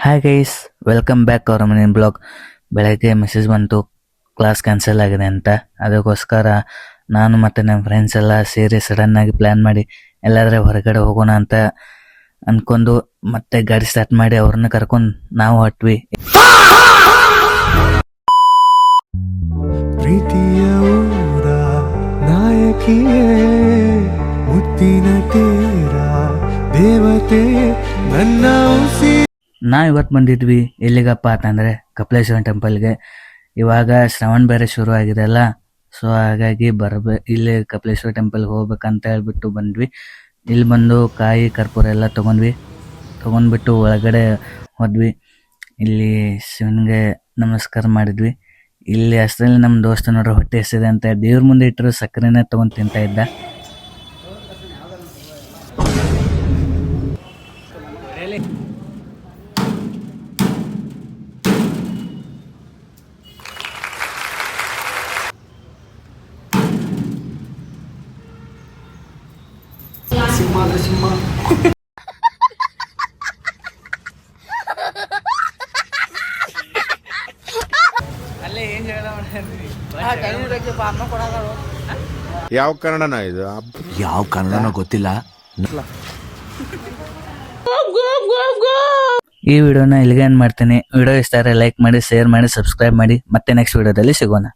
Hi guys, welcome back ಅವರ ಮನೆ blog. ಬೆಳಗ್ಗೆ ಮೆಸೇಜ್ ಬಂತು ಕ್ಲಾಸ್ ಕ್ಯಾನ್ಸಲ್ ಆಗಿದೆ ಅಂತ. ಅದಕ್ಕೋಸ್ಕರ ನಾನು ಮತ್ತು ನನ್ನ ಫ್ರೆಂಡ್ಸ್ ಎಲ್ಲ ಸೇರಿ ಸಡನ್ನಾಗಿ ಪ್ಲ್ಯಾನ್ ಮಾಡಿ ಎಲ್ಲಾದರೆ ಹೊರಗಡೆ ಹೋಗೋಣ ಅಂತ ಅಂದ್ಕೊಂಡು ಮತ್ತೆ ಗಾಡಿ ಸ್ಟಾರ್ಟ್ ಮಾಡಿ ಅವ್ರನ್ನ ಕರ್ಕೊಂಡು ನಾವು ಹೊಟ್ವಿ. ಪ್ರೀತಿಯ ಊರ ನಾಯಕಿಯೇ ಮುತ್ತಿನ ತೇರ ದೇವತೆ ನನ್ನ ಉಸಿ. ನಾವು ಇವತ್ತು ಬಂದಿದ್ವಿ ಎಲ್ಲಿಗಪ್ಪ ಅಂತಂದರೆ ಕಪಿಲೇಶ್ವರ ಟೆಂಪಲ್ಗೆ. ಇವಾಗ ಶ್ರವಣ ಬೇರೆ ಶುರು ಆಗಿದೆ ಅಲ್ಲ, ಸೊ ಹಾಗಾಗಿ ಇಲ್ಲಿ ಕಪಿಲೇಶ್ವರ ಟೆಂಪಲ್ಗೆ ಹೋಗ್ಬೇಕಂತ ಹೇಳ್ಬಿಟ್ಟು ಬಂದ್ವಿ. ಇಲ್ಲಿ ಬಂದು ಕಾಯಿ ಕರ್ಪೂರ ಎಲ್ಲ ತೊಗೊಂಡ್ಬಿಟ್ಟು ಒಳಗಡೆ ಹೋದ್ವಿ. ಇಲ್ಲಿ ಶಿವನಿಗೆ ನಮಸ್ಕಾರ ಮಾಡಿದ್ವಿ. ಇಲ್ಲಿ ಅಷ್ಟರಲ್ಲಿ ನಮ್ಮ ದೋಸ್ತ ನೋಡ್ರಿ ಹೊಟ್ಟೆ ಎಷ್ಟಿದೆ ಅಂತ ದೇವ್ರ ಮುಂದೆ ಇಟ್ಟರು ಸಕ್ಕರೆನೇ ತೊಗೊಂಡು ತಿಂತಾ ಇದ್ದ. ಯಾವ ಕನ್ನಡನ ಇದು? ಯಾವ ಕನ್ನಡನೋ ಗೊತ್ತಿಲ್ಲ. ಈ ವಿಡಿಯೋನ ಇಲ್ಲಿಗೆ ಎಂಡ್ ಮಾಡ್ತೀನಿ. ವಿಡಿಯೋ ಇಷ್ಟ ಆದರೆ ಲೈಕ್ ಮಾಡಿ, ಶೇರ್ ಮಾಡಿ, ಸಬ್ಸ್ಕ್ರೈಬ್ ಮಾಡಿ. ಮತ್ತೆ ನೆಕ್ಸ್ಟ್ ವಿಡಿಯೋದಲ್ಲಿ ಸಿಗೋಣ.